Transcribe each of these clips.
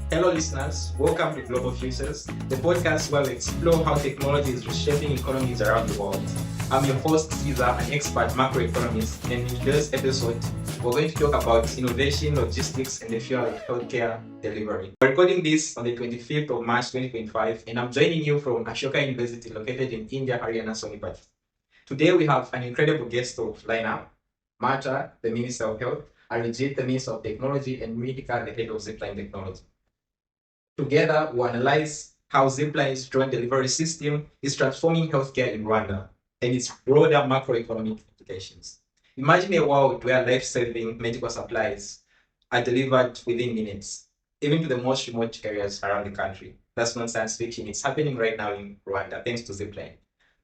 Hello, listeners. Welcome to Global Futures, the podcast where we explore how technology is reshaping economies around the world. I'm your host, Caesar, an expert macroeconomist, and in today's episode, we're going to talk about innovation, logistics, and the future of healthcare delivery. We're recording this on the 25th of March 2025, and I'm joining you from Ashoka University, located in India, Haryana, Sonipat. Today, we have an incredible guest of lineup, Marta, the Minister of Health, Arijeet, the Minister of Technology, and Mihika, the Head of Zipline Technology. Together, we analyze how Zipline's drone delivery system is transforming healthcare in Rwanda and its broader macroeconomic implications. Imagine a world where life-saving medical supplies are delivered within minutes, even to the most remote areas around the country. That's not science fiction. It's happening right now in Rwanda, thanks to Zipline.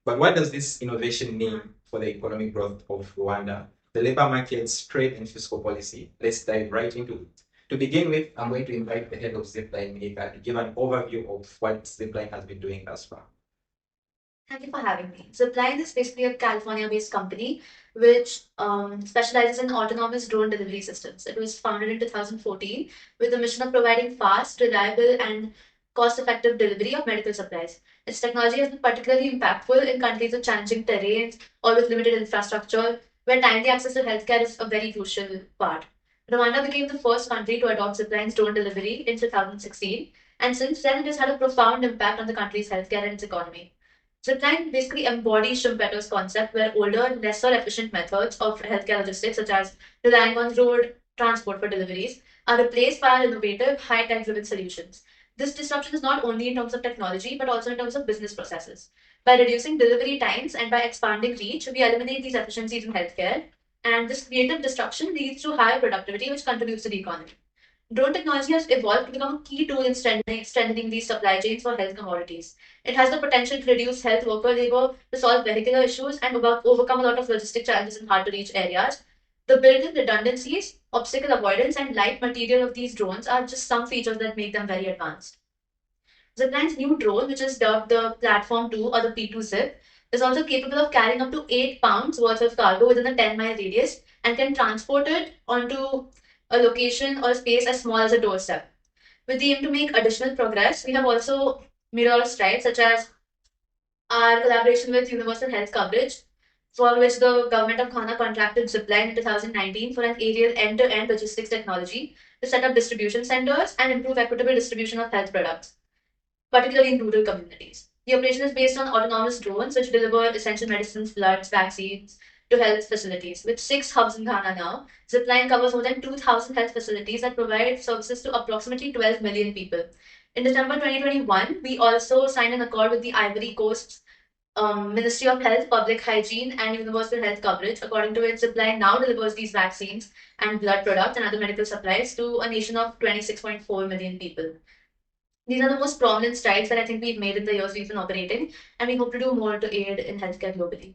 But what does this innovation mean for the economic growth of Rwanda, the labor markets, trade, and fiscal policy? Let's dive right into it. To begin with, I'm going to invite the head of Zipline, Mihika, to give an overview of what Zipline has been doing thus far. Thank you for having me. Zipline is basically a California-based company which specializes in autonomous drone delivery systems. It was founded in 2014 with the mission of providing fast, reliable, and cost-effective delivery of medical supplies. Its technology has been particularly impactful in countries with challenging terrains or with limited infrastructure, where timely access to healthcare is a very crucial part. Rwanda became the first country to adopt Zipline's drone delivery in 2016, and since then it has had a profound impact on the country's healthcare and its economy. Zipline basically embodies Schumpeter's concept where older, lesser efficient methods of healthcare logistics, such as relying on road transport for deliveries, are replaced by innovative, high tech driven solutions. This disruption is not only in terms of technology, but also in terms of business processes. By reducing delivery times and by expanding reach, we eliminate these efficiencies in healthcare, and this creative disruption leads to higher productivity, which contributes to the economy. Drone technology has evolved to become a key tool in strengthening these supply chains for health commodities. It has the potential to reduce health worker labor, to solve vehicular issues, and overcome a lot of logistic challenges in hard to reach areas. The built in redundancies, obstacle avoidance, and light material of these drones are just some features that make them very advanced. Zipline's new drone, which is dubbed the Platform 2 or the P2 Zip, is also capable of carrying up to 8 pounds worth of cargo within a 10-mile radius and can transport it onto a location or space as small as a doorstep. With the aim to make additional progress, we have also made a lot of strides, such as our collaboration with Universal Health Coverage, for which the government of Ghana contracted Zipline in 2019 for an aerial end-to-end logistics technology to set up distribution centers and improve equitable distribution of health products, particularly in rural communities. The operation is based on autonomous drones, which deliver essential medicines, bloods, vaccines to health facilities. With 6 hubs in Ghana now, Zipline covers more than 2,000 health facilities that provide services to approximately 12 million people. In December 2021, we also signed an accord with the Ivory Coast's Ministry of Health, Public Hygiene, and Universal Health Coverage. According to it, Zipline now delivers these vaccines and blood products and other medical supplies to a nation of 26.4 million people. These are the most prominent strides that I think we've made in the years we've been operating, and we hope to do more to aid in healthcare globally.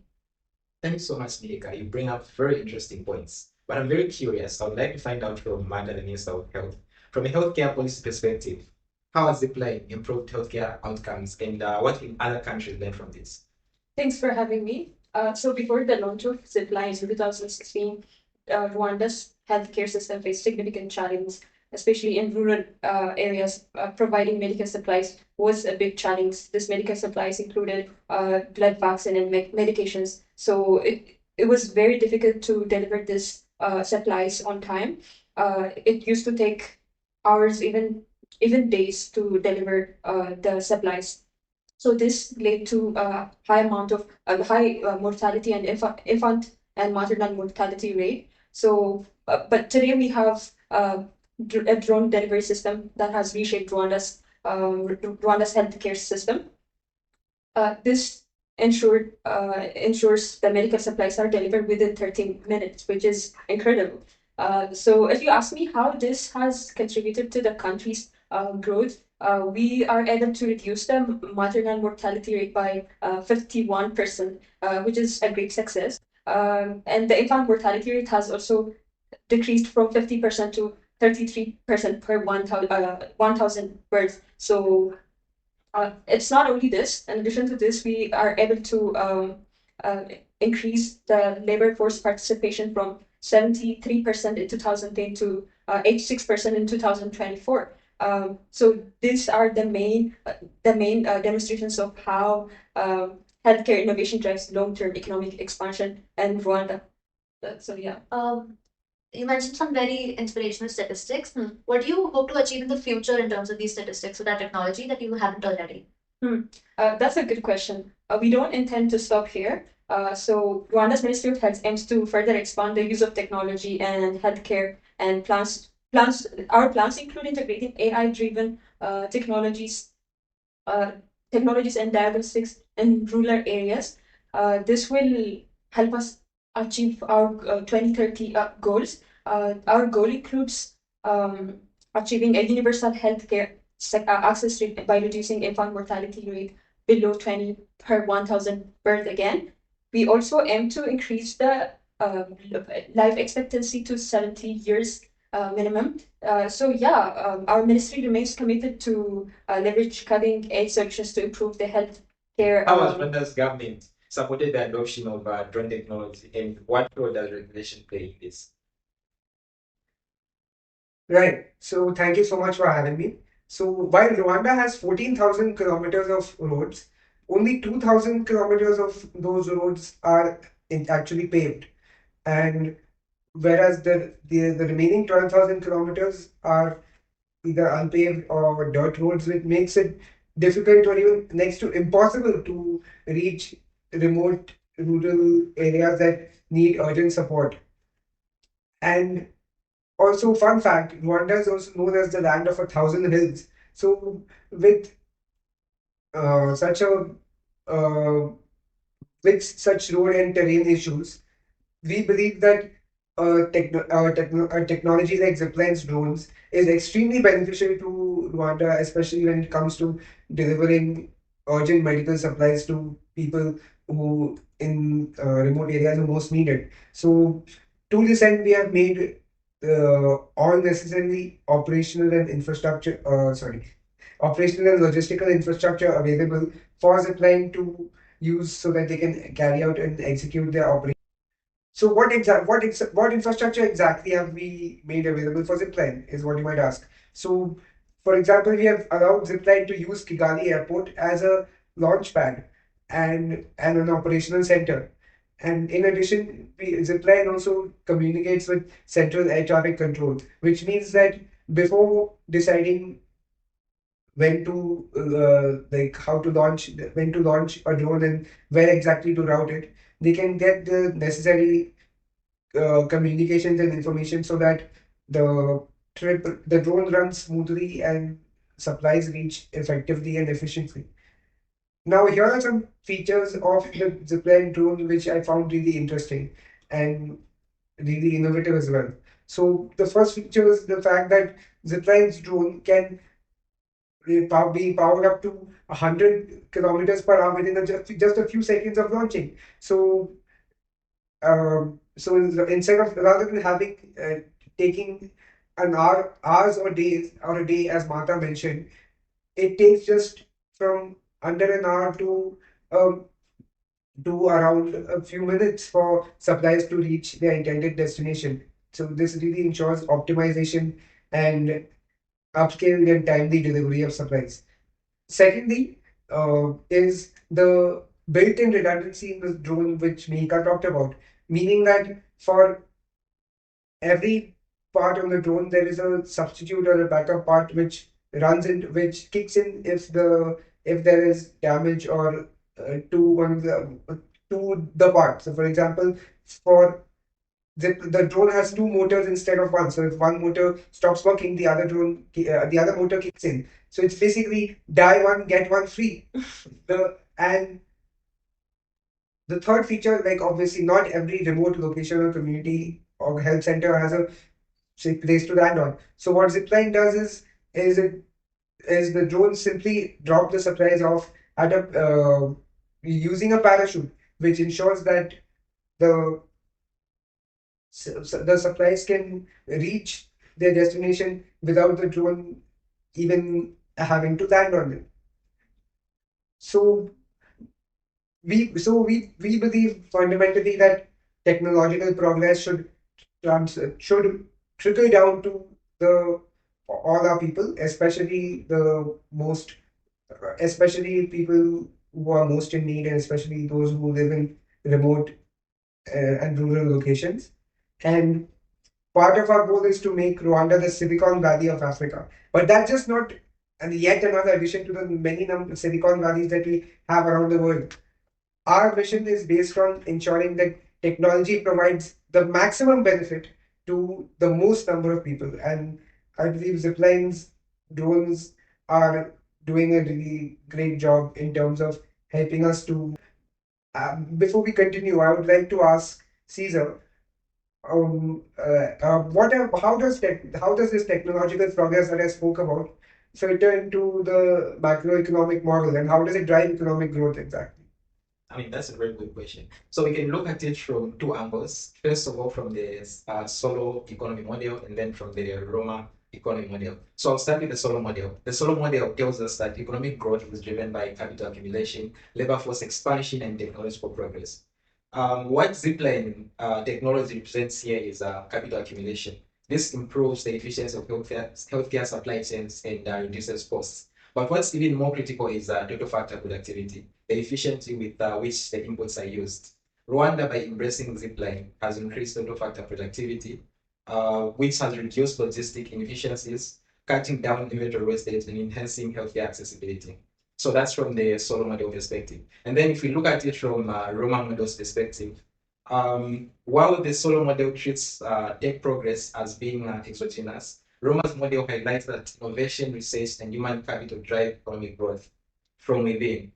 Thank you so much, Mihika. You bring up very interesting points. But I'm very curious. I would like to find out from Marta, the Minister of Health, from a healthcare policy perspective, how has Zipline improved healthcare outcomes and what can other countries learn from this? Thanks for having me. So before the launch of Zipline in 2016, Rwanda's healthcare system faced significant challenges, especially in rural areas. Providing medical supplies was a big challenge. This medical supplies included blood vaccine and medications. So it was very difficult to deliver this supplies on time. It used to take hours, even days to deliver the supplies. So this led to a high amount of high mortality and infant and maternal mortality rate. So, but today we have a drone delivery system that has reshaped Rwanda's healthcare system. This ensures the medical supplies are delivered within 13 minutes, which is incredible. So if you ask me how this has contributed to the country's growth, we are able to reduce the maternal mortality rate by 51%, which is a great success. And the infant mortality rate has also decreased from 50% to 33% per 1,000 births. So it's not only this. In addition to this, we are able to increase the labor force participation from 73% in 2010 to 86% in 2024. So these are the main demonstrations of how healthcare innovation drives long-term economic expansion in Rwanda. So yeah. You mentioned some very inspirational statistics. What do you hope to achieve in the future in terms of these statistics with that technology that you haven't already? That's a good question. We don't intend to stop here. So Rwanda's Ministry of Health aims to further expand the use of technology and healthcare, and our plans include integrating AI-driven technologies and diagnostics in rural areas. This will help us achieve our 2030 goals. Our goal includes achieving a universal healthcare access rate by reducing infant mortality rate below 20 per 1,000 birth again. We also aim to increase the life expectancy to 70 years minimum. Our ministry remains committed to leverage cutting-edge solutions to improve the health care. How has Rwanda's government supported the adoption of drone technology, and what role does regulation play in this? Right. So thank you so much for having me. So while Rwanda has 14,000 kilometers of roads, only 2,000 kilometers of those roads are actually paved. And whereas the remaining 12,000 kilometers are either unpaved or dirt roads, which makes it difficult or even next to impossible to reach remote rural areas that need urgent support. And also, fun fact, Rwanda is also known as the land of 1,000 hills. So, with such a uh, with such road and terrain issues, we believe that technology like Zipline's drones is extremely beneficial to Rwanda, especially when it comes to delivering urgent medical supplies to people who in remote areas who most need it. So, to this end, we have made all necessary operational and logistical infrastructure available for Zipline to use so that they can carry out and execute their operations. So what infrastructure exactly have we made available for Zipline is what you might ask. So for example, we have allowed Zipline to use Kigali Airport as a launch pad and an operational center. And in addition, Zipline also communicates with central air traffic control, which means that before deciding when to when to launch a drone and where exactly to route it, they can get the necessary communications and information so that the drone runs smoothly and supplies reach effectively and efficiently. Now, here are some features of the Zipline drone which I found really interesting and really innovative as well. So, the first feature is the fact that Zipline's drone can be powered up to 100 kilometers per hour within just a few seconds of launching. So, instead of rather than having taking hours or days or a day, as Marta mentioned, it takes just from under an hour um, to around a few minutes for supplies to reach their intended destination. So this really ensures optimization and upscale and timely delivery of supplies. Secondly, is the built-in redundancy in the drone, which Mihika talked about, meaning that for every part on the drone, there is a substitute or a backup part which kicks in if there is damage or to one of the part. So, for example, for the drone has two motors instead of one. So if one motor stops working, the other motor kicks in. So it's basically die one, get one free. And the third feature, like obviously not every remote location or community or health center has a place to land on. So what Zipline does is it is the drone simply drop the supplies off at a using a parachute, which ensures that the the supplies can reach their destination without the drone even having to land on it. So we believe fundamentally that technological progress should trickle down to the all our people, especially people who are most in need, and especially those who live in remote and rural locations. And part of our goal is to make Rwanda the Silicon Valley of Africa. But that's just not and yet another addition to the many Silicon Valleys that we have around the world. Our mission is based on ensuring that technology provides the maximum benefit to the most number of people. And I believe Zipline's drones are doing a really great job in terms of helping us to. Before we continue, I would like to ask Caesar, how does this technological progress that I spoke about filter into the macroeconomic model, and how does it drive economic growth exactly? I mean, that's a very good question. So we can look at it from two angles. First of all, from the Solow economy model, and then from the Roma economy model. So I'll start with the Solow model. The Solow model tells us that economic growth is driven by capital accumulation, labor force expansion, and technological progress. What Zipline technology represents here is capital accumulation. This improves the efficiency of healthcare supply chains and reduces costs. But what's even more critical is total factor productivity, the efficiency with which the inputs are used. Rwanda, by embracing Zipline, has increased total factor productivity, which has reduced logistic inefficiencies, cutting down inventory wastage, and enhancing healthcare accessibility. So that's from the Solow model perspective. And then if we look at it from Roma model's perspective, while the Solow model treats tech progress as being exogenous, Roma's model highlights that innovation, research, and human capital drive economic growth from within.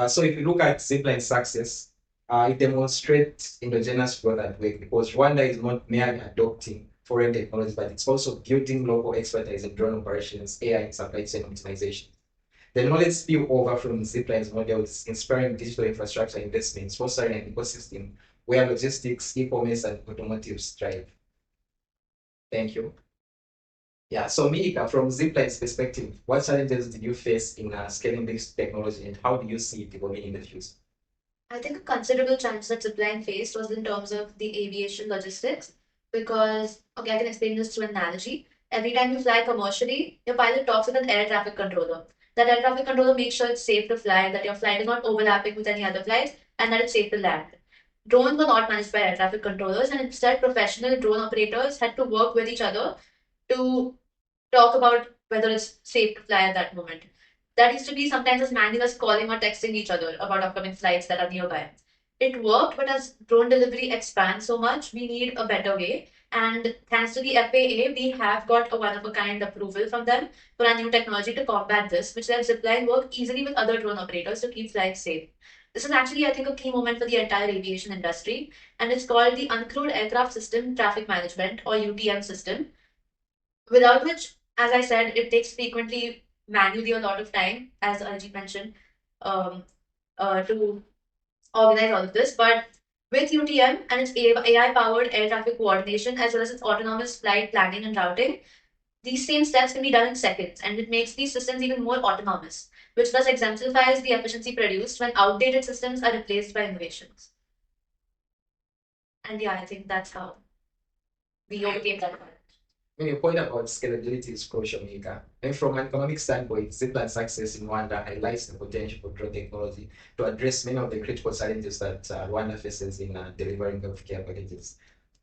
So if you look at Zipline's success, it demonstrates endogenous growth at work, because Rwanda is not merely adopting foreign technology, but it's also building local expertise in drone operations, AI, and supply chain optimization. The knowledge spill over from Zipline's model is inspiring digital infrastructure investments, fostering an ecosystem where logistics, e-commerce, and automotive thrive. Thank you. Yeah, so Mihika, from Zipline's perspective, what challenges did you face in scaling this technology, and how do you see it evolving in the future? I think a considerable challenge that Zipline faced was in terms of the aviation logistics because, okay, I can explain this through an analogy. Every time you fly commercially, your pilot talks with an air traffic controller. That air traffic controller makes sure it's safe to fly, that your flight is not overlapping with any other flights, and that it's safe to land. Drones were not managed by air traffic controllers, and instead, professional drone operators had to work with each other to talk about whether it's safe to fly at that moment. That used to be sometimes as manual as calling or texting each other about upcoming flights that are nearby. It worked, but as drone delivery expands so much, we need a better way. And thanks to the FAA, we have got a one of a kind approval from them for our new technology to combat this, which lets Zipline work easily with other drone operators to keep flights safe. This is actually, I think, a key moment for the entire aviation industry, and it's called the Uncrewed Aircraft System Traffic Management, or UTM system, without which, as I said, it takes frequently manually a lot of time, as Arijeet mentioned, um, to organize all of this. But with UTM and its AI powered air traffic coordination, as well as its autonomous flight planning and routing, these same steps can be done in seconds, and it makes these systems even more autonomous, which thus exemplifies the efficiency produced when outdated systems are replaced by innovations. And yeah, I think that's how we overcame that. When your point about scalability is crucial, Mihika. And from an economic standpoint, Zipline's success in Rwanda highlights the potential for drone technology to address many of the critical challenges that Rwanda faces in delivering healthcare packages.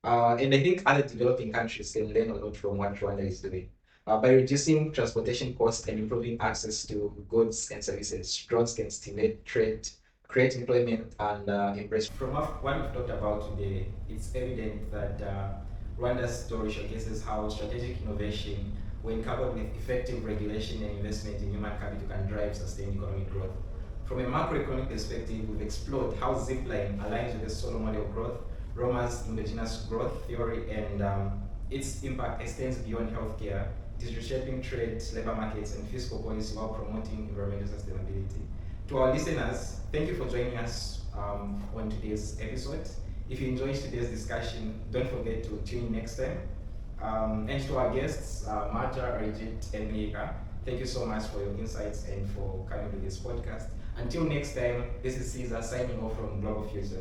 And I think other developing countries can learn a lot from what Rwanda is doing. By reducing transportation costs and improving access to goods and services, drones can stimulate trade, create employment, and embrace. From what we've talked about today, it's evident that Rwanda's story showcases how strategic innovation, when coupled with effective regulation and investment in human capital, can drive sustained economic growth. From a macroeconomic perspective, we've explored how Zipline aligns with the Solow model of growth, Roma's indigenous growth theory, and its impact extends beyond healthcare. It is reshaping trade, labor markets, and fiscal policy while promoting environmental sustainability. To our listeners, thank you for joining us on today's episode. If you enjoyed today's discussion, don't forget to tune in next time. And to our guests, Marta, Arijeet, and Mihika, thank you so much for your insights and for coming to this podcast. Until next time, this is Caesar signing off from Global Futures.